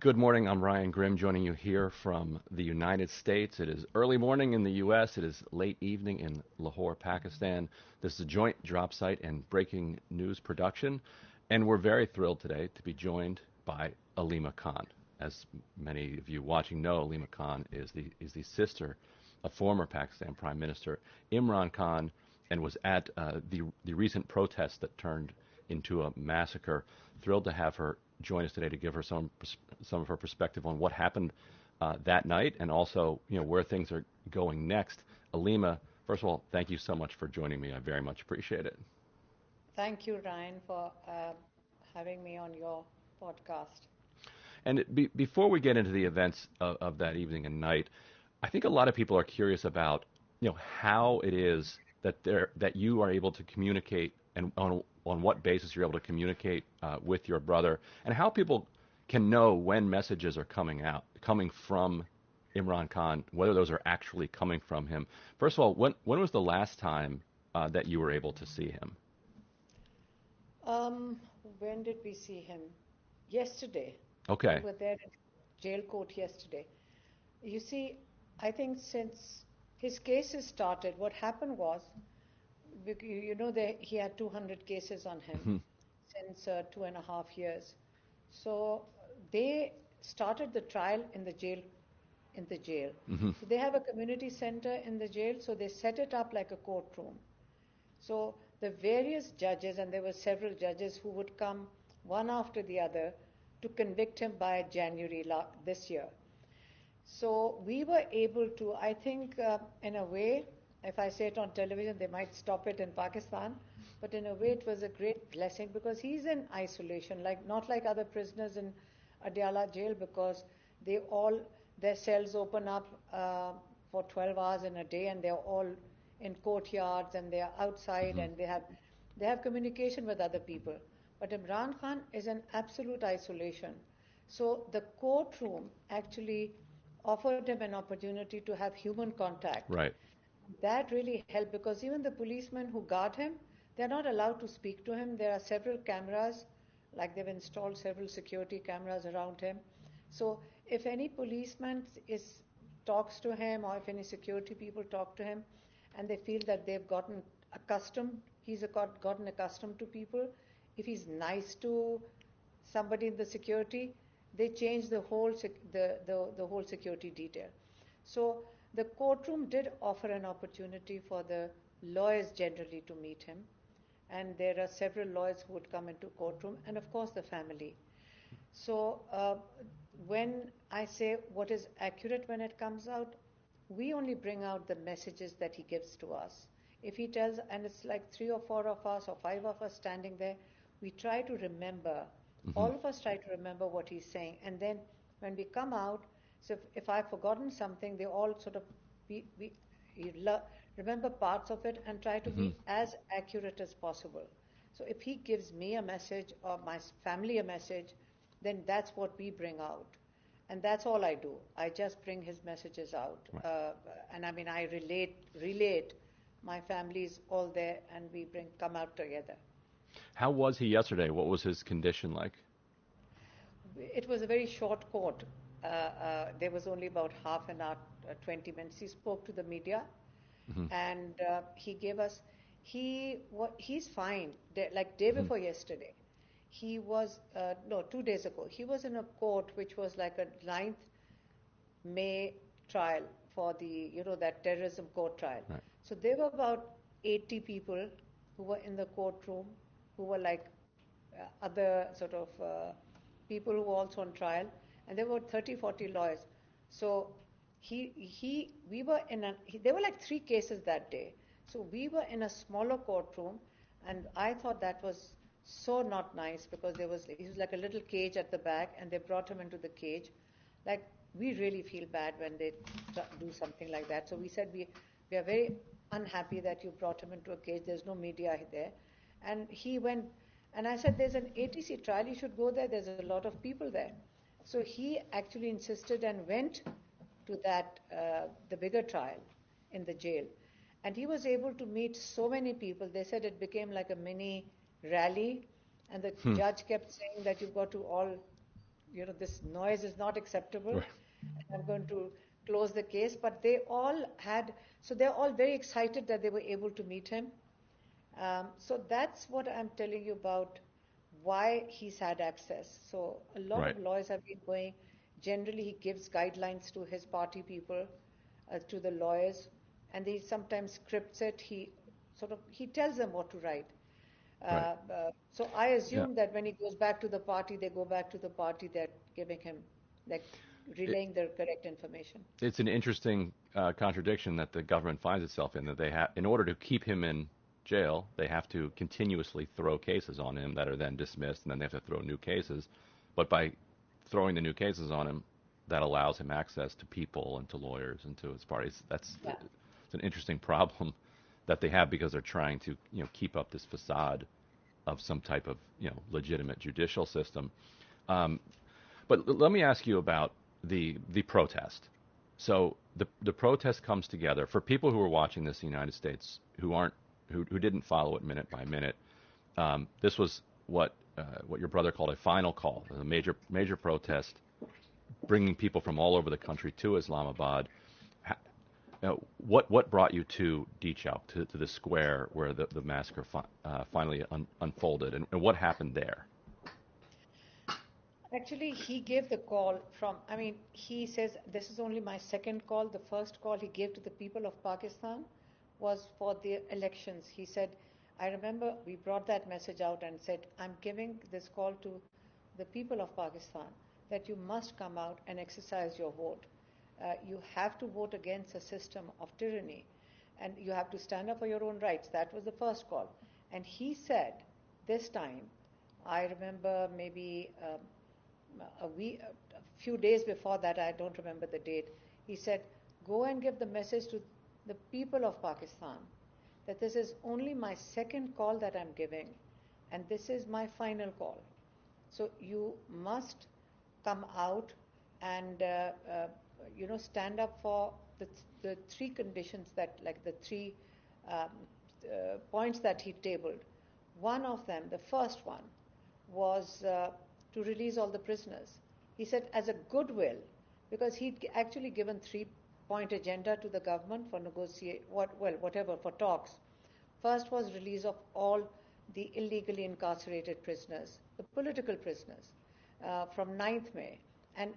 Good morning. I'm Ryan Grimm, joining you here from the United States. It is early morning in the U.S. It is late evening in Lahore, Pakistan. This is a joint drop site and breaking news production, and we're very thrilled today to be joined by Aleema Khan. As many of you watching know, Aleema Khan is the sister of former Pakistan Prime Minister Imran Khan, and was at the recent protest that turned into a massacre. Thrilled to have her join us today to give her some of her perspective on what happened that night, and also where things are going next. Aleema, first of all, thank you so much for joining me. I very much appreciate it. Thank you, Ryan, for having me on your podcast. And before we get into the events of that evening and night, I think a lot of people are curious about how it is that you are able to communicate, and on what basis you're able to communicate with your brother, and how people can know when messages are coming from Imran Khan, whether those are actually coming from him. First of all, when was the last time that you were able to see him? When did we see him? Yesterday. Okay. We were there in jail court yesterday. You see, I think since his cases started, what happened was, he had 200 cases on him since 2.5 years. So they started the trial in the jail. So they have a community center in the jail, so they set it up like a courtroom. So the various judges, and there were several judges who would come one after the other to convict him by January this year. So we were able to, I think, in a way, if I say it on television, they might stop it in Pakistan, but in a way it was a great blessing, because he's in isolation, not like other prisoners in Adiala jail, because their cells open up for 12 hours in a day, and they're all in courtyards, and they're outside, and they have communication with other people. But Imran Khan is in absolute isolation. So the courtroom actually offered him an opportunity to have human contact. Right. That really helped, because even the policemen who guard him, they're not allowed to speak to him. There are several cameras, they've installed several security cameras around him. So if any policeman talks to him, or if any security people talk to him, and they feel that they've gotten accustomed to people, if he's nice to somebody in the security, they change the whole security detail. So the courtroom did offer an opportunity for the lawyers generally to meet him, and there are several lawyers who would come into courtroom, and of course the family. So when I say what is accurate when it comes out, we only bring out the messages that he gives to us. If he tells, and it's like 3 or 4 of us or 5 of us standing there, we try to remember, all of us try to remember what he's saying, and then when we come out, so if I've forgotten something, they all sort of remember parts of it and try to be as accurate as possible. So if he gives me a message or my family a message, then that's what we bring out. And that's all I do. I just bring his messages out. Right. And I mean, I relate. My family's all there, and we come out together. How was he yesterday? What was his condition like? It was a very short court. There was only about half an hour, 20 minutes. He spoke to the media, and he gave us, he's fine. Day before yesterday, he was, 2 days ago, he was in a court which was like a 9th May trial for that terrorism court trial. Right. So there were about 80 people who were in the courtroom, who were other sort of people who were also on trial, and there were 30, 40 lawyers. So there were 3 cases that day. So we were in a smaller courtroom, and I thought that was so not nice, because he was like a little cage at the back, and they brought him into the cage. We really feel bad when they do something like that. So we said, we are very unhappy that you brought him into a cage. There's no media there. And he went, and I said, there's an ATC trial, you should go there. There's a lot of people there. So he actually insisted and went to that, the bigger trial in the jail. And he was able to meet so many people. They said it became like a mini rally, and the judge kept saying that you've got to all this noise is not acceptable. Right. I'm going to close the case. But they're all very excited that they were able to meet him. So that's what I'm telling you about why he's had access. So a lot Right. of lawyers have been going. Generally, he gives guidelines to his party people, to the lawyers, and he sometimes scripts it. He tells them what to write. Right. So I Yeah. assume that when he goes back to the party, they go back to the party. They're giving him, like, It, relaying the correct information. it's an interesting contradiction that the government finds itself in, that they have, in order to keep him in jail, they have to continuously throw cases on him that are then dismissed, and then they have to throw new cases. But by throwing the new cases on him, that allows him access to people and to lawyers and to his parties. Yeah. It's an interesting problem that they have, because they're trying to keep up this facade of some type of legitimate judicial system. But let me ask you about the protest. So the protest comes together for people who are watching this in the United States who didn't follow it minute by minute. This was what your brother called a final call, a major protest, bringing people from all over the country to Islamabad. What brought you to Dichok, to the square where the massacre finally unfolded, and what happened there? Actually, he gave the call he says, this is only my second call. The first call he gave to the people of Pakistan was for the elections. He said, I remember we brought that message out and said, I'm giving this call to the people of Pakistan that you must come out and exercise your vote. You have to vote against a system of tyranny, and you have to stand up for your own rights. That was the first call. And he said, this time, I remember maybe a few days before that, I don't remember the date, he said, go and give the message to the people of Pakistan that this is only my second call that I'm giving, and this is my final call. So you must come out and stand up for the three conditions that, like the three points that he tabled. One of them, the first one, was to release all the prisoners. He said as a goodwill, because he'd actually given 3-point agenda to the government for for talks. First was release of all the illegally incarcerated prisoners, the political prisoners, from 9th May. And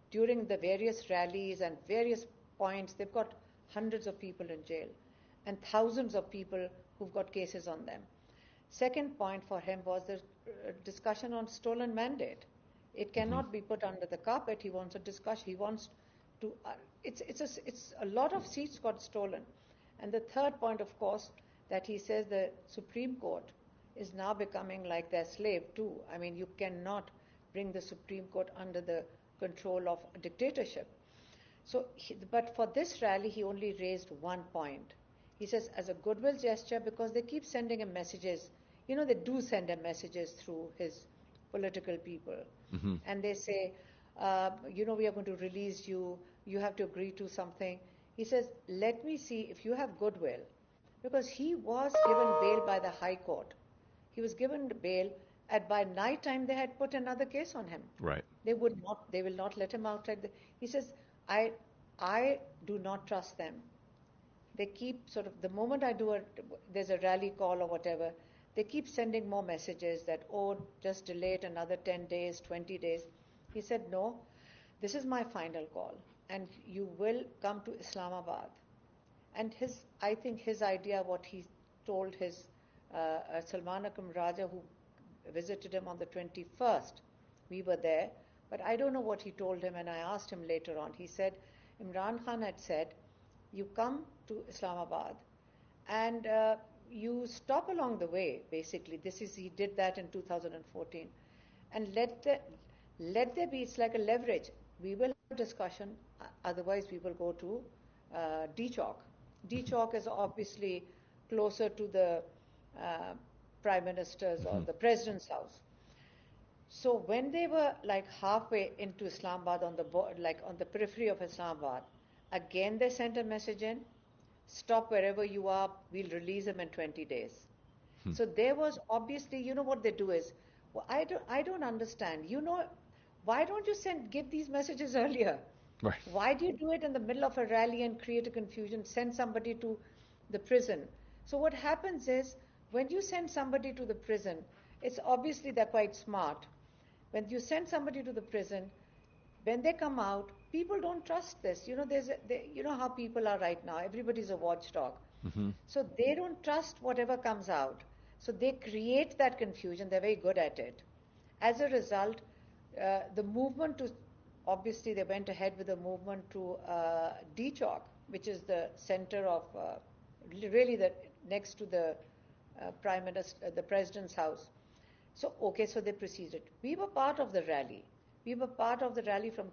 during the various rallies and various points, they've got hundreds of people in jail and thousands of people who've got cases on them. Second point for him was the discussion on stolen mandate. It cannot be put under the carpet. He wants a discussion. He wants to. It's a lot of seats got stolen. And the third point, of course, that he says the Supreme Court is now becoming like their slave too. I mean, you cannot bring the Supreme Court under the control of a dictatorship. So, but for this rally, he only raised one point. He says, as a goodwill gesture, because they keep sending him messages. They do send him messages through his political people. Mm-hmm. And they say, we are going to release you. You have to agree to something. He says, let me see if you have goodwill. Because he was given bail by the High Court. He was given bail, and by night time they had put another case on him. Right. They will not let him out. He says, I do not trust them. They keep the moment there's a rally call or whatever, they keep sending more messages that, just delay it another 10 days, 20 days. He said, no, this is my final call, and you will come to Islamabad. And I think his idea, what he told his Salman Akram Raja, who visited him on the 21st, we were there, but I don't know what he told him, and I asked him later on. He said, Imran Khan had said, you come to Islamabad and you stop along the way, basically. He did that in 2014. And let there be, it's like a leverage. We will have a discussion, otherwise we will go to Dichok. Dichok is obviously closer to the Prime Minister's or the President's house. So when they were like halfway into Islamabad, on the periphery of Islamabad, again they sent a message in, stop wherever you are, we'll release him in 20 days. So there was obviously, what they do is, I don't understand. why don't you give these messages earlier? Right. Why do you do it in the middle of a rally and create a confusion, send somebody to the prison? So what happens is, when you send somebody to the prison, it's obviously they're quite smart. When you send somebody to the prison, when they come out, people don't trust this. You know, you know how people are right now. Everybody's a watchdog. So they don't trust whatever comes out. So they create that confusion. They're very good at it. As a result, the movement to, obviously they went ahead with the movement to D-Chalk, which is the center of, really next to the Prime Minister, the President's house. So, okay, so they proceeded. We were part of the rally. We were part of the rally from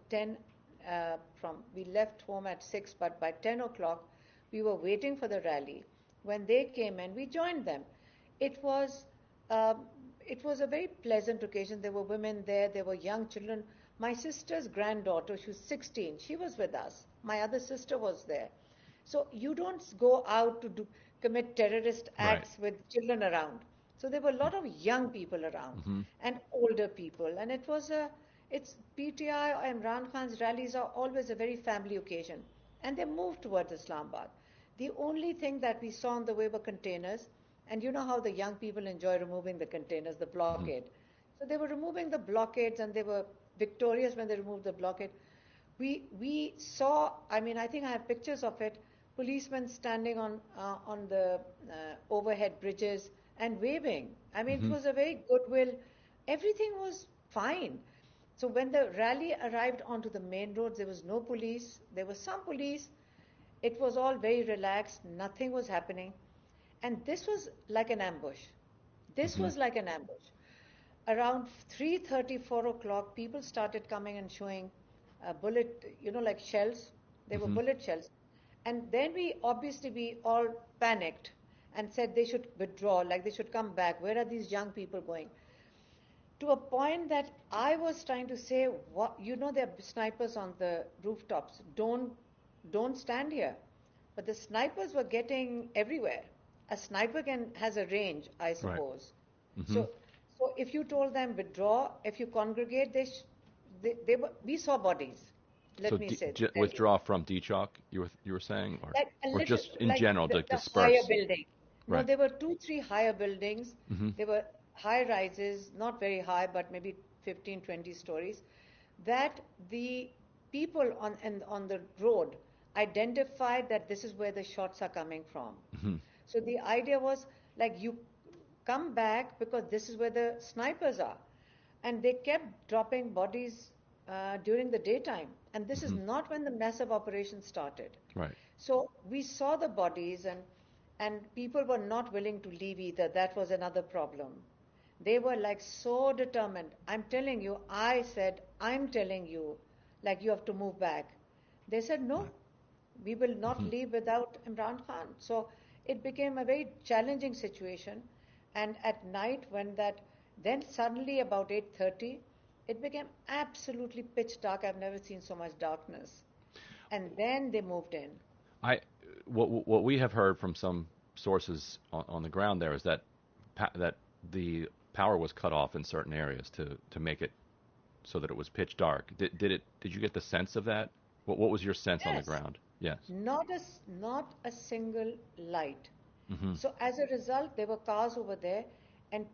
we left home at 6, but by 10 o'clock, we were waiting for the rally. When they came in, we joined them. It was a very pleasant occasion. There were women there were young children. My sister's granddaughter, she was 16, she was with us. My other sister was there. So you don't go out to commit terrorist acts with children around. So there were a lot of young people around and older people. And it's PTI or Imran Khan's rallies are always a very family occasion. And they moved towards Islamabad. The only thing that we saw on the way were containers. And you know how the young people enjoy removing the containers, the blockade. So they were removing the blockades, and they were victorious when they removed the blockade. We saw, I mean, I think I have pictures of it, policemen standing on the overhead bridges and waving. I mean, it was a very goodwill. Everything was fine. So when the rally arrived onto the main roads, there was no police. There was some police. It was all very relaxed. Nothing was happening. And this was like an ambush. This was like an ambush. Around 3:30, 4 o'clock, people started coming and showing bullet, like shells. They were bullet shells. And then we all panicked and said they should withdraw, like they should come back. Where are these young people going? To a point that I was trying to say, there are snipers on the rooftops. Don't stand here. But the snipers were getting everywhere. A sniper has a range, I suppose. So if you told them withdraw, if you congregate, we saw bodies. Let me say. Withdraw from D-Chalk, you were saying, or just in like general to the disperse. Higher building. No, Right. there were 2-3 higher buildings. There were high rises, not very high, but maybe 15, 20 stories. That the people on the road identified that this is where the shots are coming from. So the idea was, like, you come back because this is where the snipers are. And they kept dropping bodies during the daytime. And this is not when the massive operation started. Right. So we saw the bodies, and people were not willing to leave either. That was another problem. They were like so determined. I'm telling you, I said, I'm telling you, like, you have to move back. They said, no, we will not leave without Imran Khan. So it became a very challenging situation. And at night, then suddenly about 8:30, it became absolutely pitch dark. I've never seen so much darkness. And then they moved in. What we have heard from some sources on the ground there is that the power was cut off in certain areas to make it so that it was pitch dark. Did you get the sense of that? What was your sense on the ground? Yes. Not a single light. So as a result, there were cars over there, and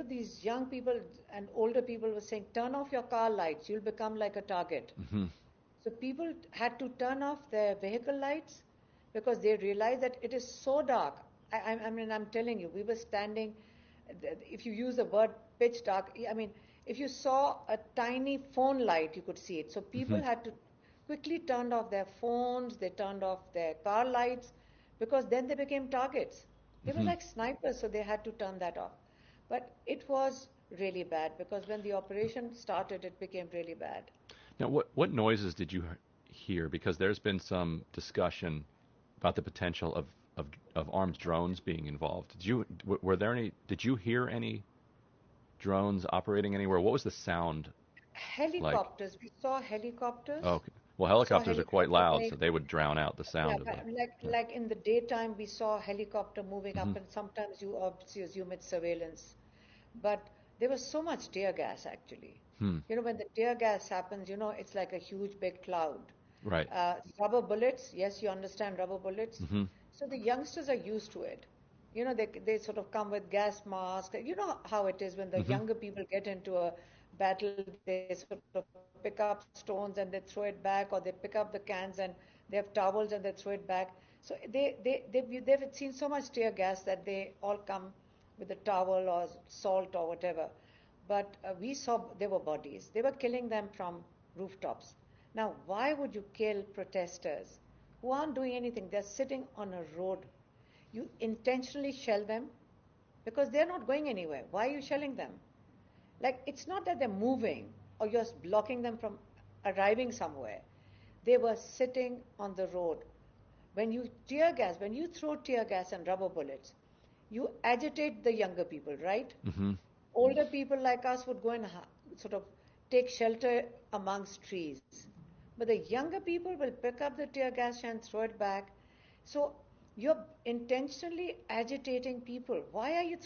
these young people and older people were saying, turn off your car lights, you'll become like a target. So people had to turn off their vehicle lights because they realized that it is so dark. I mean, I'm telling you, we were standing, if you use the word pitch dark, I mean, if you saw a tiny phone light, you could see it. So people had to quickly turn off their phones, they turned off their car lights, because then they became targets. They were like snipers, so they had to turn that off. But it was really bad, because when the operation started, it became really bad. Now, what noises did you hear? Because there's been some discussion about the potential of armed drones being involved. Did you hear any drones operating anywhere? What was the sound? Helicopters. Like? We saw helicopters. Oh, okay. Well, helicopters are quite loud, so they would drown out the sound of it. Like in the daytime, we saw a helicopter moving up, and sometimes you obviously assume it's surveillance. But there was so much tear gas, actually. When the tear gas happens, it's like a huge big cloud. Right. Rubber bullets, yes, you understand rubber bullets. Mm-hmm. So the youngsters are used to it. They sort of come with gas masks. You know how it is when the younger people get into a battle, they sort of pick up stones and they throw it back, or they pick up the cans and they have towels and they throw it back. So they've seen so much tear gas that they all come with a towel or salt or whatever. But we saw there were bodies. They were killing them from rooftops. Now, why would you kill protesters who aren't doing anything? They're sitting on a road. You intentionally shell them because they're not going anywhere. Why are you shelling them? Like, it's not that they're moving or you're blocking them from arriving somewhere. They were sitting on the road. When you throw tear gas and rubber bullets, you agitate the younger people, right? Mm-hmm. Older people like us would go and sort of take shelter amongst trees. But the younger people will pick up the tear gas and throw it back. So you're intentionally agitating people. Why are you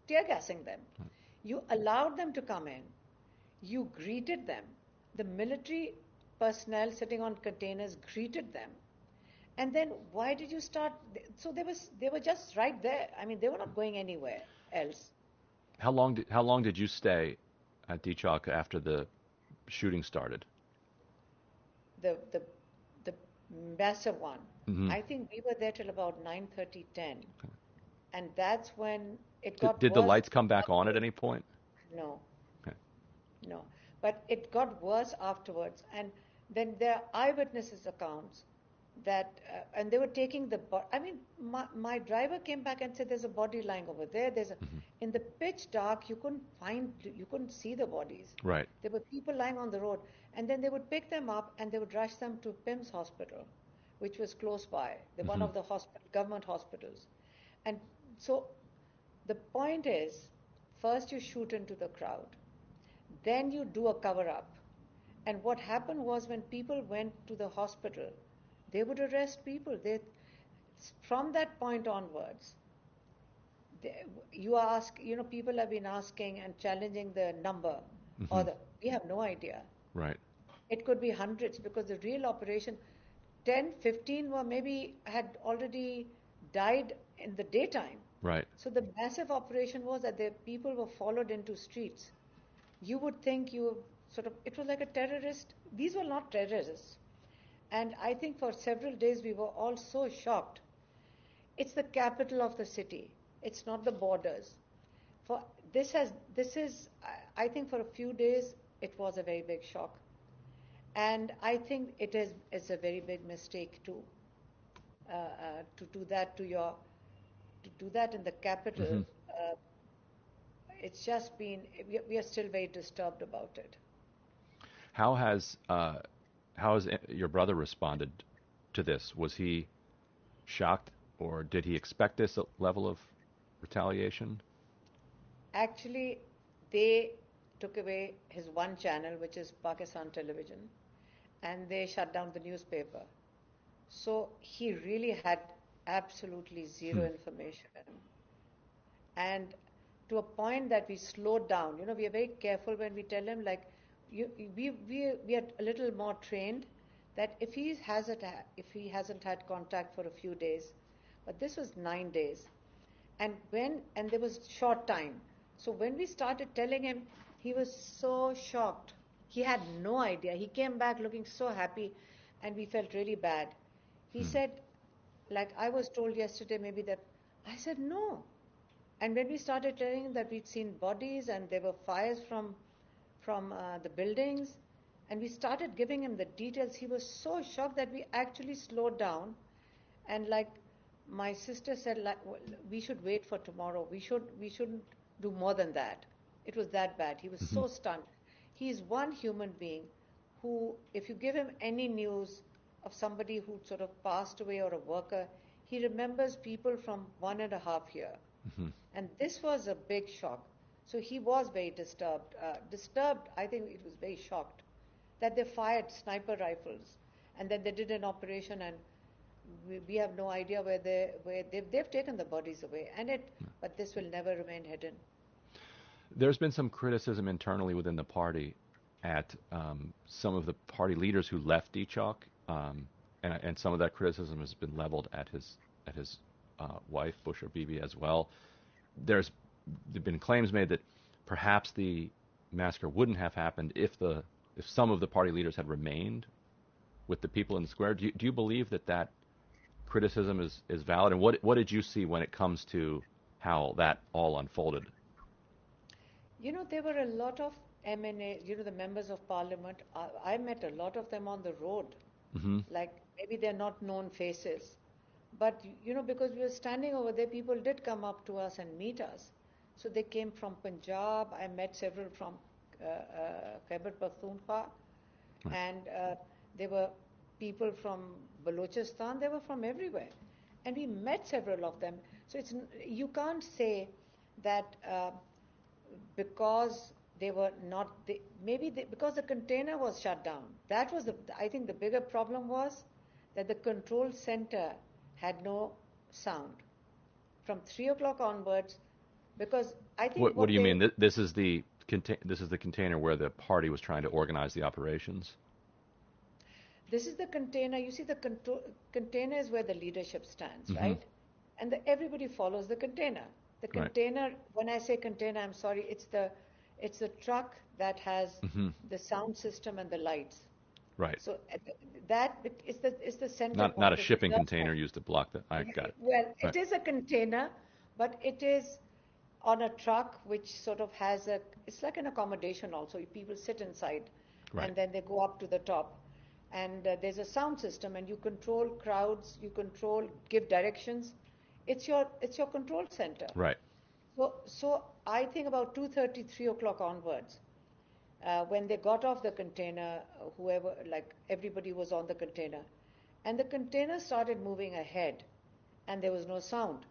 tear gassing them? You allowed them to come in. You greeted them. The military personnel sitting on containers greeted them. And then why did you start? So they were just right there. I mean, they were not going anywhere else. How long did you stay at D-Chalk after the shooting started? The massive one. Mm-hmm. I think we were there till about 9:30, 10. Okay. And that's when it got worse. Did the lights come back on at any point? No. Okay. No. But it got worse afterwards. And then there are eyewitnesses' accounts that, and they were taking the body. I mean, my driver came back and said there's a body lying over there. In the pitch dark, you couldn't see the bodies. Right. There were people lying on the road. And then they would pick them up and they would rush them to PIMS Hospital, which was close by, one of the government hospitals. And so the point is, first you shoot into the crowd, then you do a cover-up. And what happened was when people went to the hospital, they would arrest people. From that point onwards, people have been asking and challenging the number, we have no idea. Right. It could be hundreds because the real operation, 10, 15 had already died in the daytime. Right. So the massive operation was that the people were followed into streets. You would think it was like a terrorist. These were not terrorists. And I think for several days we were all so shocked. It's the capital of the city. It's not the borders. I think for a few days it was a very big shock. And I think it's a very big mistake to do that in the capital. Mm-hmm. It's just been, we are still very disturbed about it. How has your brother responded to this? Was he shocked, or did he expect this level of retaliation? Actually, they took away his one channel, which is Pakistan television, and they shut down the newspaper. So he really had absolutely zero information. And to a point that we slowed down. We are very careful when we tell him, like, we are a little more trained that if he hasn't had contact for a few days, but this was 9 days, and there was short time. So when we started telling him, he was so shocked. He had no idea. He came back looking so happy, and we felt really bad. He said, like I was told yesterday maybe that, I said no. And when we started telling him that we'd seen bodies and there were fires from the buildings, and we started giving him the details, he was so shocked that we actually slowed down. And like my sister said, like, we should wait for tomorrow. We shouldn't do more than that. It was that bad. He was so stunned. He is one human being who, if you give him any news of somebody who sort of passed away or a worker, he remembers people from 1.5 years. And this was a big shock. So he was very disturbed. I think it was very shocked that they fired sniper rifles, and then they did an operation, and we have no idea where they've taken the bodies away. But this will never remain hidden. There's been some criticism internally within the party at some of the party leaders who left Ichok, and some of that criticism has been leveled at his wife, Bushra Bibi, as well. There've been claims made that perhaps the massacre wouldn't have happened if some of the party leaders had remained with the people in the square. Do you believe that criticism is valid? And what did you see when it comes to how that all unfolded? There were a lot of MNA, the members of parliament. I met a lot of them on the road. Mm-hmm. Like, maybe they're not known faces. But, because we were standing over there, people did come up to us and meet us. So they came from Punjab. I met several from Khyber Pakhtunkhwa. Right. And there were people from Balochistan. They were from everywhere. And we met several of them. So you can't say that because they were not, because the container was shut down. That was I think the bigger problem was that the control center had no sound from 3 o'clock onwards, because I think what do you mean? This is the container where the party was trying to organize the operations? This is the container. You see, the container is where the leadership stands, Mm-hmm. right? And everybody follows the container. The container, right. When I say container, I'm sorry, it's the truck that has mm-hmm. the sound system and the lights. Right. So that is the center. Not a shipping container used to block the. I got it. Well, right. It is a container, but it is on a truck which sort of has it's like an accommodation also. People sit inside, right. and then they go up to the top. And there's a sound system, and you control crowds, give directions. It's your control center. Right. So I think about 2:30, 3 o'clock onwards, when they got off the container, everybody was on the container, and the container started moving ahead, and there was no sound.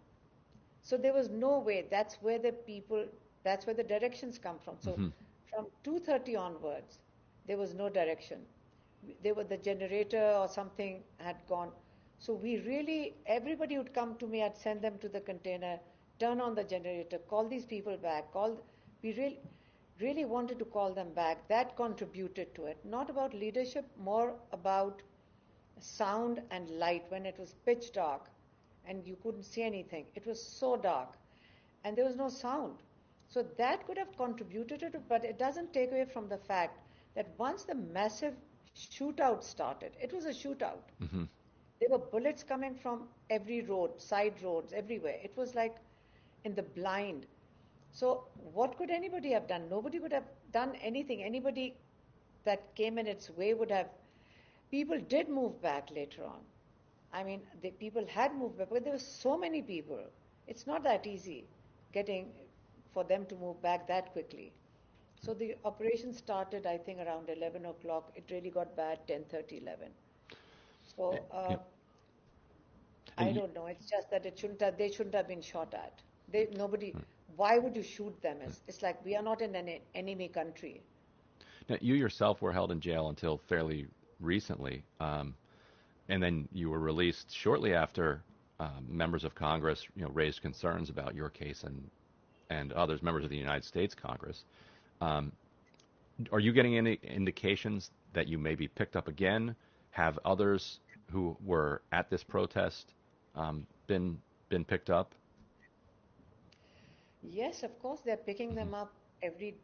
So there was no way. That's where the directions come from. So mm-hmm. from 2:30 onwards, there was no direction. The generator or something had gone. So everybody would come to me. I'd send them to the container, turn on the generator, call these people back. We really wanted to call them back. That contributed to it. Not about leadership, more about sound and light. When it was pitch dark and you couldn't see anything, it was so dark, and there was no sound. So that could have contributed to it, but it doesn't take away from the fact that once the massive shootout started, it was a shootout. Mm-hmm. There were bullets coming from every road, side roads, everywhere. It was like in the blind. So what could anybody have done? Nobody would have done anything. Anybody that came in its way would have. People did move back later on. I mean, people had moved back, but there were so many people. It's not that easy for them to move back that quickly. So the operation started, I think, around 11 o'clock. It really got bad, 10:30, 11. So I don't know. It's just that they shouldn't have been shot at. Why would you shoot them? It's like we are not in an enemy country. Now, you yourself were held in jail until fairly recently, and then you were released shortly after members of Congress, raised concerns about your case and others, members of the United States Congress. Are you getting any indications that you may be picked up again? Have others who were at this protest been picked up? Yes, of course, they're picking them up every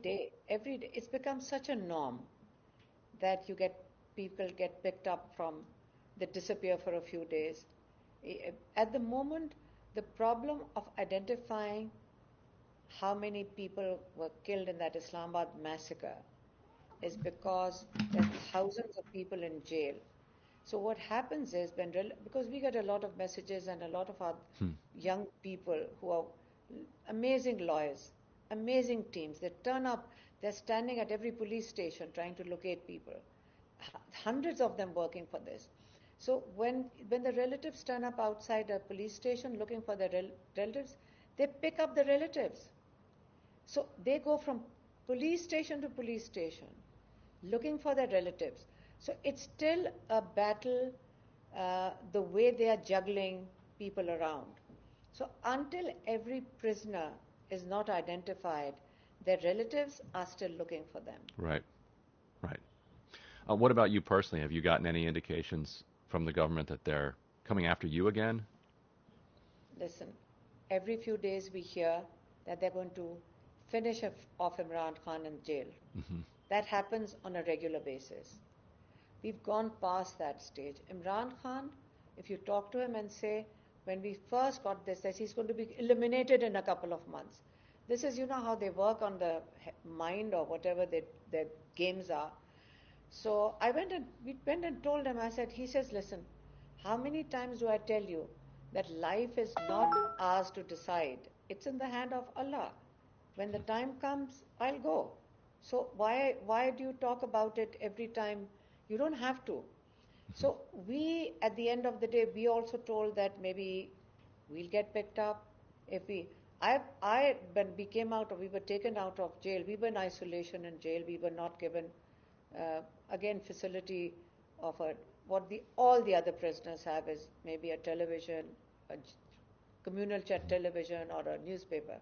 day. It's become such a norm that people get picked up they disappear for a few days. At the moment, the problem of identifying how many people were killed in that Islamabad massacre is because there are thousands of people in jail. So what happens is, because we get a lot of messages and a lot of our young people who are amazing lawyers, amazing teams, they turn up, they're standing at every police station trying to locate people. Hundreds of them working for this. So when the relatives turn up outside a police station looking for their relatives, they pick up the relatives. So they go from police station to police station looking for their relatives. So it's still a battle, the way they are juggling people around. So until every prisoner is not identified, their relatives are still looking for them. Right, right. What about you personally? Have you gotten any indications from the government that they're coming after you again? Listen, every few days we hear that they're going to finish off Imran Khan in jail. Mm-hmm. That happens on a regular basis. We've gone past that stage. Imran Khan, if you talk to him and say, when we first got this, that he's going to be eliminated in a couple of months. This is, how they work on the mind or whatever their games are. So we went and told him, he says, listen, how many times do I tell you that life is not ours to decide? It's in the hand of Allah. When the time comes, I'll go. So why do you talk about it every time? You don't have to. So we, at the end of the day, we also told that maybe we'll get picked up. When we came out, we were taken out of jail. We were in isolation in jail. We were not given, facility of all the other prisoners have is maybe a television, a communal chat television or a newspaper.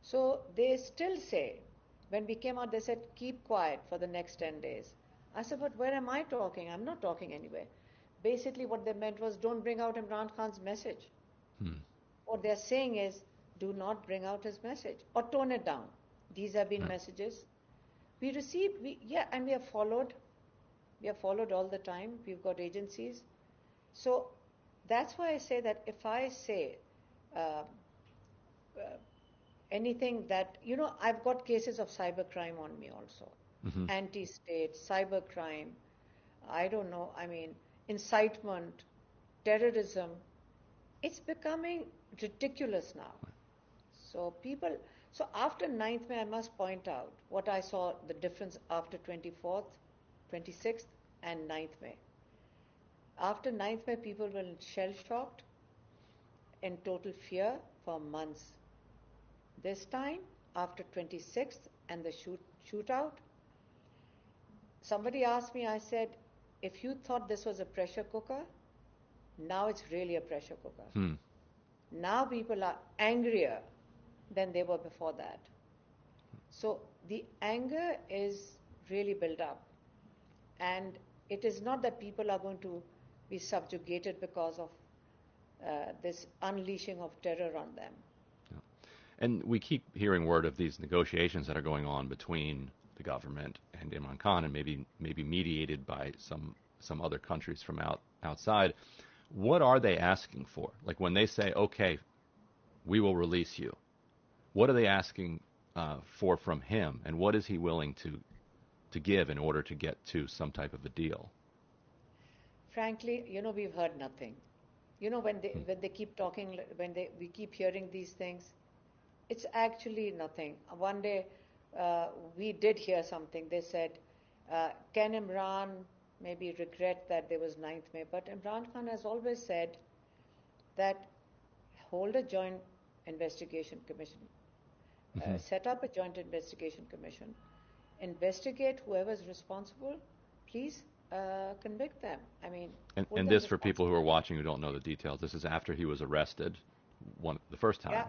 So they still say, when we came out, they said, keep quiet for the next 10 days. I said, but where am I talking? I'm not talking anywhere. Basically what they meant was, don't bring out Imran Khan's message. What they're saying is, do not bring out his message or tone it down. These have been messages. We received, and we have followed. We have followed all the time. We've got agencies. So that's why I say that if I say anything that, I've got cases of cybercrime on me also. Mm-hmm. Anti-state, cybercrime, I don't know, incitement, terrorism. It's becoming ridiculous now. So after 9th May, I must point out what I saw, the difference after 24th, 26th and 9th May. After 9th May, people were shell-shocked, in total fear for months. This time, after 26th and the shootout, somebody asked me, I said, if you thought this was a pressure cooker, now it's really a pressure cooker. Now people are angrier than they were before that. So the anger is really built up. And it is not that people are going to be subjugated because of this unleashing of terror on them. Yeah. And we keep hearing word of these negotiations that are going on between the government and Imran Khan, and maybe mediated by some other countries from outside. What are they asking for? Like when they say, okay, we will release you, what are they asking for from him, and what is he willing to give in order to get to some type of a deal? Frankly, we've heard nothing. When they keep talking, we keep hearing these things, it's actually nothing. One day we did hear something. They said, can Imran maybe regret that there was 9th May? But Imran Khan has always said that hold a joint investigation commission, set up a joint investigation commission, investigate whoever's responsible, please convict them. And this, for people who are watching who don't know the details, this is after he was arrested the first time. Yeah.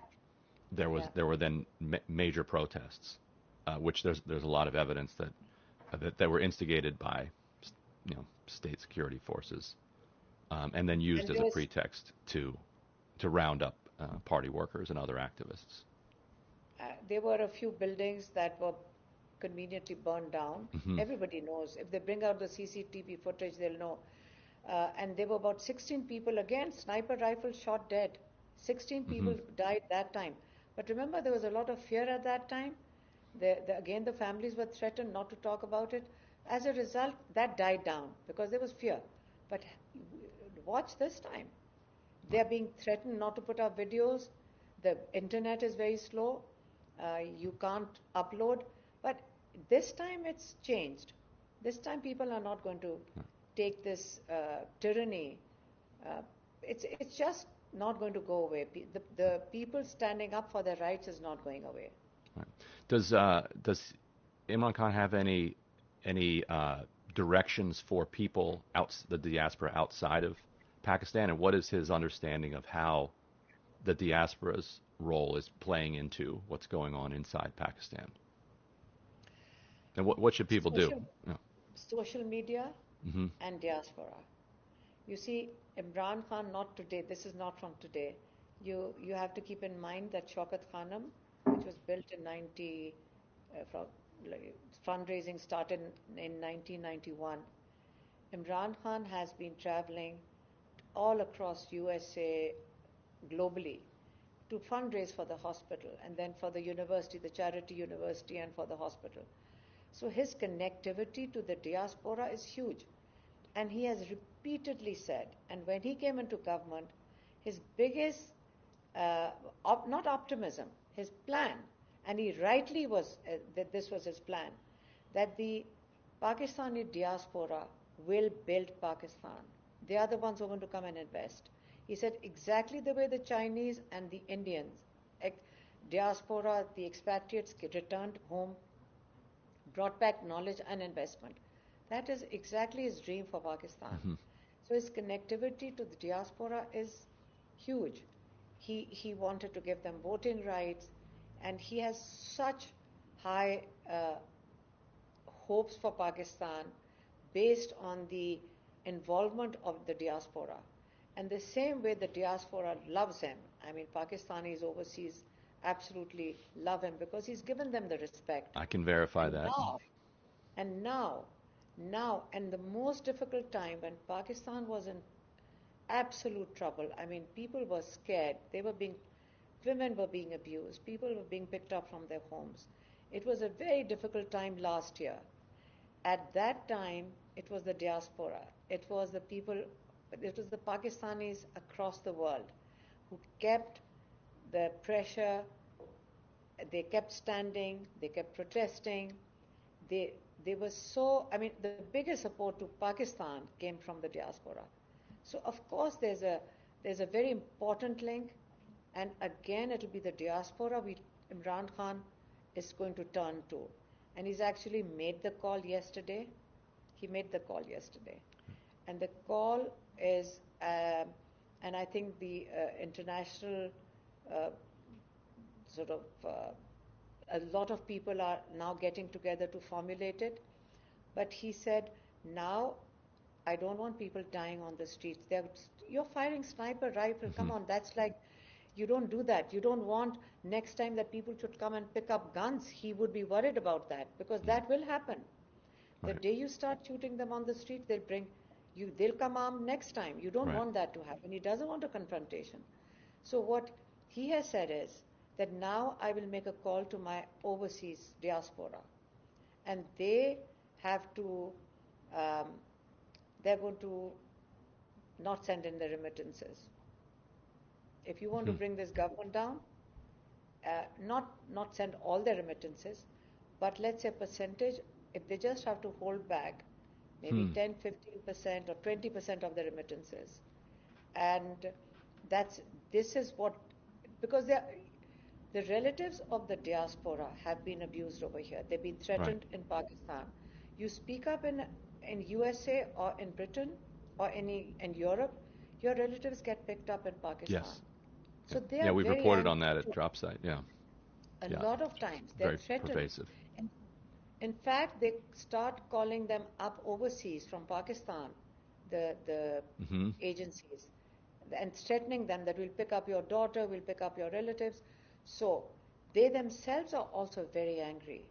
There were then major protests, which there's a lot of evidence that were instigated by state security forces, and then used as a pretext to round up party workers and other activists. There were a few buildings that were conveniently burned down. Mm-hmm. Everybody knows. If they bring out the CCTV footage, they'll know. And there were about 16 people, again, sniper rifle shot dead. 16 people died that time. But remember, there was a lot of fear at that time. Again, the families were threatened not to talk about it. As a result, that died down because there was fear. But watch this time. They are being threatened not to put up videos. The internet is very slow. You can't upload. But this time it's changed. This time people are not going to take this tyranny. It's just not going to go away. The people standing up for their rights is not going away. Right. Does Imran Khan have any directions for people the diaspora outside of Pakistan, and what is his understanding of how the diasporas role is playing into what's going on inside Pakistan? And what should people do? Yeah. Social media Mm-hmm. and diaspora. You see, Imran Khan, not today, this is not from today. You have to keep in mind that Shaukat Khanum, which was built in fundraising started in 1991. Imran Khan has been traveling all across USA, globally, to fundraise for the hospital and then for the university, the charity university, and for the hospital. So his connectivity to the diaspora is huge. And he has repeatedly said, and when he came into government, his biggest, not optimism, his plan, and he rightly was, that this was his plan, that the Pakistani diaspora will build Pakistan. They are the ones who are going to come and invest. He said exactly the way the Chinese and the Indians, diaspora, the expatriates returned home, brought back knowledge and investment. That is exactly his dream for Pakistan. Mm-hmm. So his connectivity to the diaspora is huge. He wanted to give them voting rights, and he has such high hopes for Pakistan based on the involvement of the diaspora. And the same way the diaspora loves him, I mean, Pakistanis overseas absolutely love him because he's given them the respect. I can verify that. Now, and the most difficult time when Pakistan was in absolute trouble, I mean, people were scared. Women were being abused. People were being picked up from their homes. It was a very difficult time last year. At that time, it was the diaspora. It was the people, it was the Pakistanis across the world who kept the pressure. They kept standing. They kept protesting. They were so, I mean, the biggest support to Pakistan came from the diaspora. So of course there's a very important link, and again it will be the diaspora Imran Khan is going to turn to. And he's actually made the call yesterday. And the call is, and I think the international a lot of people are now getting together to formulate it. But he said, now I don't want people dying on the streets. You're firing sniper rifle. Come on, that's like, you don't do that. You don't want next time that people should come and pick up guns. He would be worried about that because that will happen. Right. The day you start shooting them on the street, they'll come armed next time. You don't want that to happen. He doesn't want a confrontation. So what he has said is that now I will make a call to my overseas diaspora, and they have to, they're going to not send in the remittances. If you want to bring this government down, not send all the remittances, but let's say percentage, if they just have to hold back maybe 10, 15% or 20% of the remittances. And this is what, because the relatives of the diaspora have been abused over here. They've been threatened in Pakistan. You speak up in USA or in Britain or in Europe, your relatives get picked up in Pakistan. Yes. So they are we've very reported on that at Drop Site. A lot of times they're threatened. Very pervasive. In fact, they start calling them up overseas from Pakistan, the agencies, and threatening them that we'll pick up your daughter, we'll pick up your relatives. So they themselves are also very angry.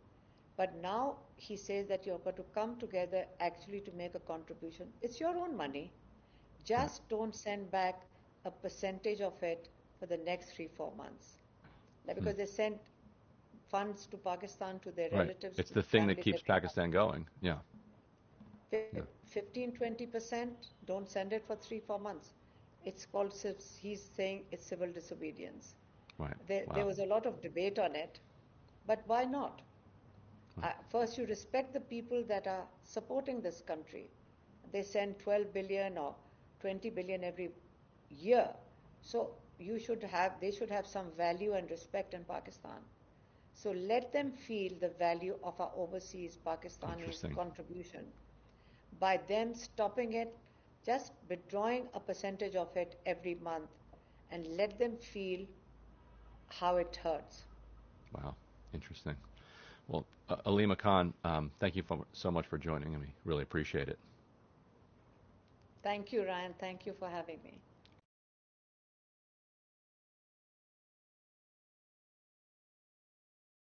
But now he says that you're going to come together actually to make a contribution. It's your own money. Just don't send back a percentage of it for the next 3-4 months. Because they sent funds to Pakistan to their relatives. It's the thing that keeps Pakistan going. 15-20%, don't send it for 3-4 months. It's called, he's saying it's civil disobedience. There was a lot of debate on it, but why not? First, you respect the people that are supporting this country. They send 12 billion or 20 billion every year. So they should have some value and respect in Pakistan. So let them feel the value of our overseas Pakistani's contribution by them stopping it, just withdrawing a percentage of it every month, and let them feel how it hurts. Wow, interesting. Well, Aleema Khan, thank you so much for joining me. Really appreciate it. Thank you, Ryan. Thank you for having me.